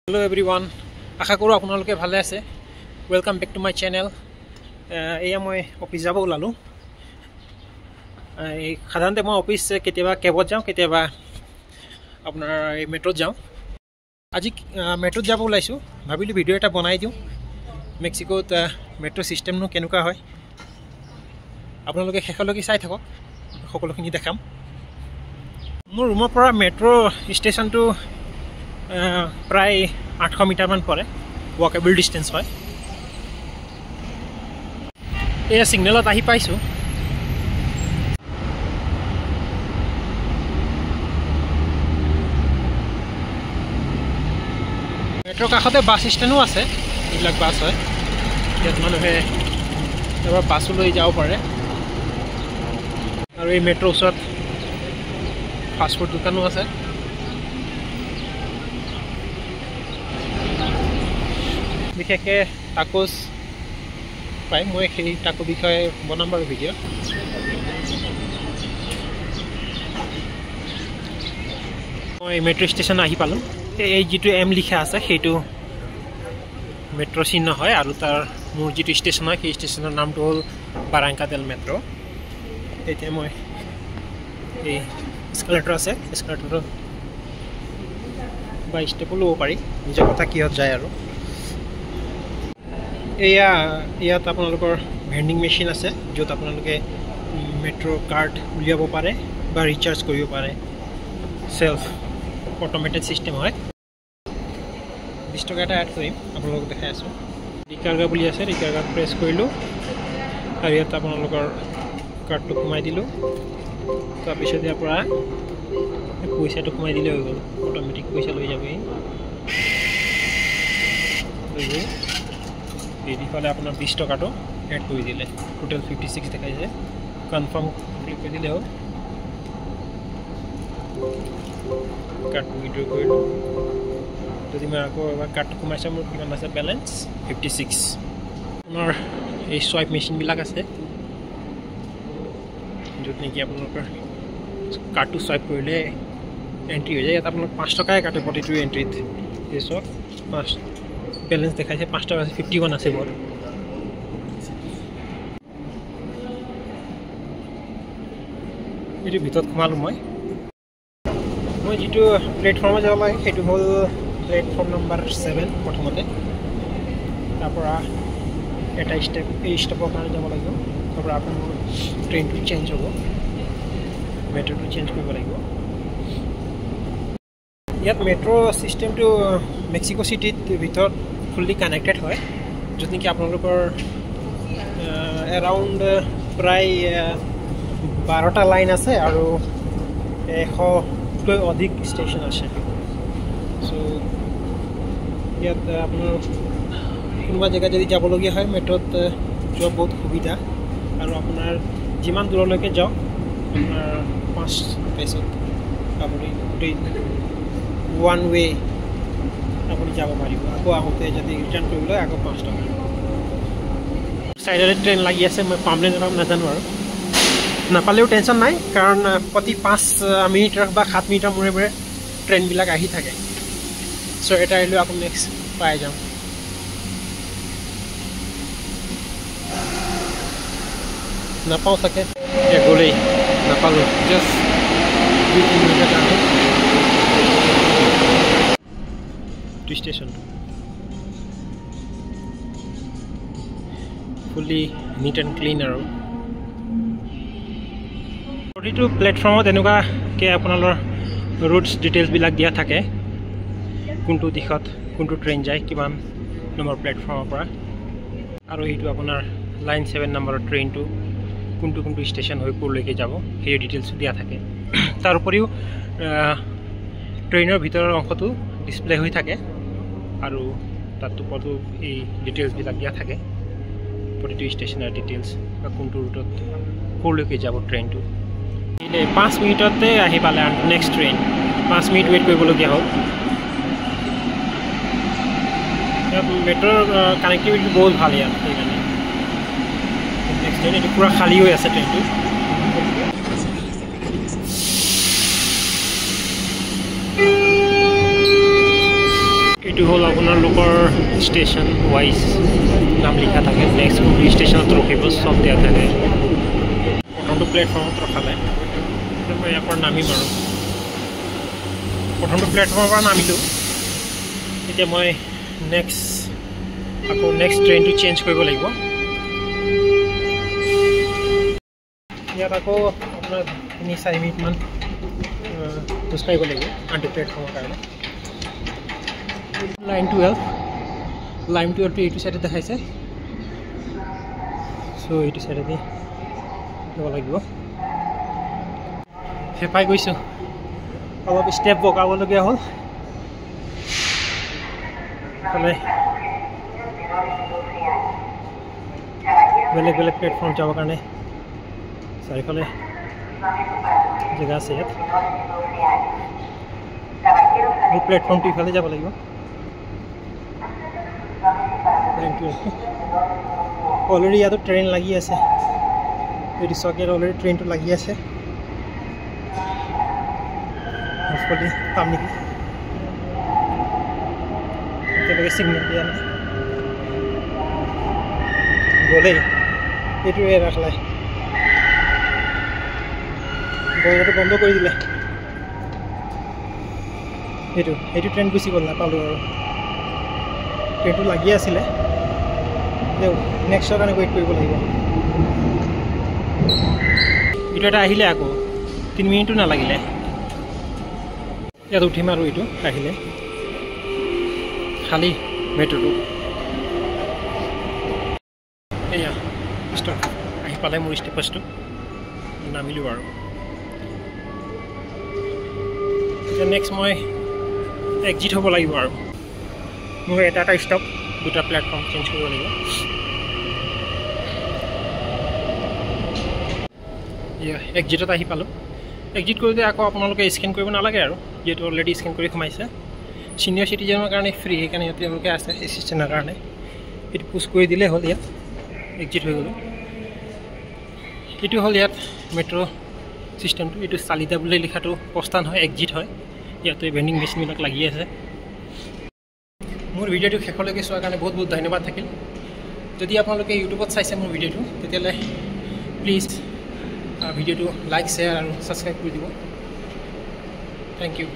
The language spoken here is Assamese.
Hello everyone, আশা কৰো আপোনালোকে ভালে আছে। Welcome back to my channel. এয়া মই অফিস যাব ওলালো। এই সাধাৰণতে মই অফিস কেতিয়াবা কেবত যাওঁ, কেতিয়াবা আপোনাৰ এই মেট্ৰোত যাওঁ। আজি মেট্ৰোত যাব ওলাইছো, ভাবিলো ভিডিও এটা বনাই দিওঁ। মেক্সিকোত মেট্ৰো সিস্টেমনো কেনেকুৱা হয় আপোনালোকে শেষলৈকে চাই থাকক, সকলোখিনি দেখাম। মোৰ ৰুমৰ পৰা মেট্ৰো ষ্টেচনটো প্ৰায় 800 মিটাৰ মান পৰে, ৱাকেবল ডিষ্টেন্স হয়। এই সিগনেলত আহি পাইছো। মেট্ৰো কাষতে বাছ ষ্টেণ্ডো আছে, এইবিলাক বাছ হয়। ইয়াত মানুহে এবাৰ বাছো লৈ যাব পাৰে। আৰু এই মেট্ৰো ওচৰত ফাষ্টফুড দোকানো আছে। বিশেষকৈ টাকোছ পায়, মই সেই টাকো বিষয়ে বনাম বাৰু ভিডিঅ'। মই মেট্ৰো ষ্টেচন আহি পালোঁ। এই যিটো এম লিখা আছে সেইটো মেট্ৰো চিহ্ন হয়, আৰু তাৰ মোৰ যিটো ষ্টেচন হয় সেই ষ্টেচনৰ নামটো হ'ল বাৰাংকা দেল মেট্ৰো। এতিয়া মই এই এস্কেলেটৰ আছে, এস্কেলেটৰ বা ষ্টেপো ল'ব পাৰি, নিজৰ কথা কিহত যায়। আৰু ইয়াত আপোনালোকৰ ভেণ্ডিং মেচিন আছে, য'ত আপোনালোকে মেট্ৰো কাৰ্ড উলিয়াব পাৰে বা ৰিচাৰ্জ কৰিব পাৰে। সেল্ফ অট'মেটেড ছিষ্টেম হয়। 20 টকা এটা এড কৰিম, আপোনালোকক দেখাই আছোঁ। ৰিকাৰ্গা বুলি আছে, ৰিকাৰ্গা প্ৰেছ কৰিলোঁ আৰু ইয়াত আপোনালোকৰ কাৰ্ডটো সোমাই দিলোঁ। তাৰপিছত ইয়াৰ পৰা পইচাটো সোমাই দিলে হৈ গ'ল, অট'মেটিক পইচা লৈ যাবহি। এইফালে আপোনাৰ 20 টকাটো এড কৰি দিলে, টোটেল 56 দেখাইছে। কনফাৰ্ম ক্লিক কৰি দিলে হ'ল। কাৰ্ডটো উইড্ৰ কৰিলোঁ। যদি মই আকৌ এবাৰ কাৰ্ডটো সোমাইছে, মোৰ কিমান আছে বেলেঞ্চ 56। আপোনাৰ এই চুৱাইপ মেচিনবিলাক আছে, য'ত নেকি আপোনালোকৰ কাৰ্ডটো চুৱাইপ কৰিলে এণ্ট্ৰি হৈ যায়। ইয়াত আপোনালোক 5 টকাই কাটে প্ৰতিটো এণ্ট্ৰিত। এই চব বেলেঞ্চ দেখাইছে 5 টকা 51 আছে মোৰ। এইটো ভিতৰত সোমালোঁ মই যিটো প্লেটফৰ্মত যাব লাগে সেইটো হ'ল প্লেটফৰ্ম নম্বৰ 7। প্ৰথমতে তাৰপৰা এটা ষ্টেপ, এই ষ্টেপৰ কাৰণে যাব লাগিব। তাৰপৰা আপোনাৰ ট্ৰেইনটো চেঞ্জ হ'ব, মেট্ৰ'টো চেঞ্জ কৰিব লাগিব। ইয়াত মেট্ৰো ছিষ্টেমটো মেক্সিকো চিটিত ভিতৰত ফুল্লি কানেক্টেড হয়, য'ত নেকি আপোনালোকৰ এৰাউণ্ড প্ৰায় 12টা লাইন আছে আৰু 100তকৈ অধিক ষ্টেচন আছে। চ' ইয়াত আপোনাৰ কোনোবা জেগাত যদি যাবলগীয়া হয়, মেট্ৰ'ত যোৱা বহুত সুবিধা। আৰু আপোনাৰ যিমান দূৰলৈকে যাওক, আপোনাৰ 5 পেছত আপুনি গোটেই ওৱান ৱে আপুনি যাব পাৰিব। আকৌ আহোঁতে যদি ৰিটাৰ্ণ কৰিবলৈ আকৌ 5 টকা। চাইডতে ট্ৰেইন লাগি আছে, মই পামনে নাজানো। আৰু নাপালেও টেনশ্যন নাই, কাৰণ প্ৰতি 5 মিনিটৰ বা 7 মিনিটৰ মূৰে মূৰে ট্ৰেইনবিলাক আহি থাকে। চ' এটা আহিলেও আকৌ নেক্সট পাই যাম। নাপাওঁ চাগে, গ'লেই নাপালোঁ। জাষ্ট 2-3 মিনিটৰ কাৰণে ষ্টেচনটো ফুল্লি নিট এণ্ড ক্লিন। আৰু প্ৰতিটো প্লেটফৰ্মত এনেকুৱাকৈ আপোনালোকৰ ৰুটছ ডিটেইলছবিলাক দিয়া থাকে, কোনটো দিশত কোনটো ট্ৰেইন যায়, কিমান নম্বৰ প্লেটফৰ্মৰ পৰা। আৰু সেইটো আপোনাৰ লাইন 7 নম্বৰৰ ট্ৰেইনটো কোনটো ষ্টেচন হৈ ক'লৈকে যাব, সেই ডিটেইলছটো দিয়া থাকে। তাৰ উপৰিও ট্ৰেইনৰ ভিতৰৰ অংশটো ডিছপ্লে হৈ থাকে, আৰু তাত ওপৰতো এই ডিটেইলছবিলাক দিয়া থাকে, প্ৰতিটো ষ্টেচনৰ ডিটেইলছ বা কোনটো ৰুটত ক'লৈকে যাব ট্ৰেইনটো। 5 মিনিটতে আহি পালে নেক্সট ট্ৰেইন। 5 মিনিট ৱেইট কৰিবলগীয়া হ'ল। ইয়াত মেট্ৰ'ৰ কানেক্টিভিটি বহুত ভাল ইয়াত, সেইকাৰণে নেক্সট ট্ৰেইন এইটো পূৰা খালী হৈ আছে ট্ৰেইনটো। এইটো হ'ল আপোনালোকৰ ষ্টেচন ৱাইজ নাম লিখা থাকে নেক্সট কোনটো ষ্টেচনত ৰখিব চব দিয়া থাকে প্ৰথমটো প্লেটফৰ্মত ৰখালে মই ইয়াৰ পৰা নামিম আৰু প্ৰথমটো প্লেটফৰ্মৰ পৰা নামিলোঁ এতিয়া মই নেক্সট ট্ৰেইনটো চেঞ্জ কৰিব লাগিব ইয়াত আকৌ আপোনাৰ 3-4 মিনিটমান খোজকাঢ়িব লাগিব আনটো প্লেটফৰ্মৰ কাৰণে লাইন 12টো এইটো চাইডে দেখাইছে চ' এইটো চাইডেদি যাব লাগিব ফেপাই গৈছোঁ অলপ ষ্টেপ বগাবলগীয়া হ'ল ফালে বেলেগ বেলেগ প্লেটফৰ্ম যাবৰ কাৰণে চাৰিফালে জেগা আছে ইয়াত এই প্লেটফৰ্মটো ইফালে যাব লাগিব অলৰেডি ইয়াতো ট্ৰেইন লাগি আছে এইটো চকেট অলৰেডি ট্ৰেইনটো লাগি আছে হপফুলি পাম নেকি এতিয়ালৈকে চিগনেল দিয়া নাই গ'লেই এইটোৱে ৰাখলাই দৰজাটো বন্ধ কৰি দিলে সেইটো ট্ৰেইন গুচি গ'ল নাপালোঁ আৰু ট্ৰেইনটো লাগি আছিলে নেক্সটৰ কাৰণে ৱেইট কৰিব লাগিব এইটো এটা আহিলে আকৌ 3 মিনিটো নালাগিলে ইয়াত উঠিম আৰু এইটো আহিলে খালী মেট্ৰ'টো এয়া ষ্টপ আহি পালে মোৰ ষ্টেপছটো নামিলোঁ আৰু এতিয়া নেক্সট মই এক্সিট হ'ব লাগিব আৰু মোৰ এটা ষ্টপ দুটা প্লেটফৰ্ম চেঞ্জ কৰিব লাগিব এক্সিটত আহি পালোঁ এক্সিট কৰোঁতে আকৌ আপোনালোকে স্কেন কৰিব নালাগে আৰু যিহেতু অলৰেডি স্কেন কৰি সোমাইছে ছিনিয়ৰ চিটিজেনৰ কাৰণে ফ্ৰী সেইকাৰণে তেওঁলোকে আছে এছিষ্টেণ্টৰ কাৰণে এইটো পুছ কৰি দিলেই হ'ল ইয়াত এক্সিট হৈ গ'লোঁ এইটো হ'ল ইয়াত মেট্ৰ' চিষ্টেমটো এইটো চালিতা বুলি লিখাটো প্ৰস্থান হয় এক্সিট হয় ইয়াতে ভেণ্ডিং মেচিনবিলাক লাগি আছে মোৰ ভিডিঅ'টো শেষলৈকে চোৱাৰ কাৰণে বহুত বহুত ধন্যবাদ থাকিল যদি আপোনালোকে ইউটিউবত চাইছে মোৰ ভিডিঅ'টো তেতিয়াহ'লে প্লিজ ভিডিঅ'টো লাইক শ্বেয়াৰ আৰু ছাবস্ক্ৰাইব কৰি দিব থেংক ইউ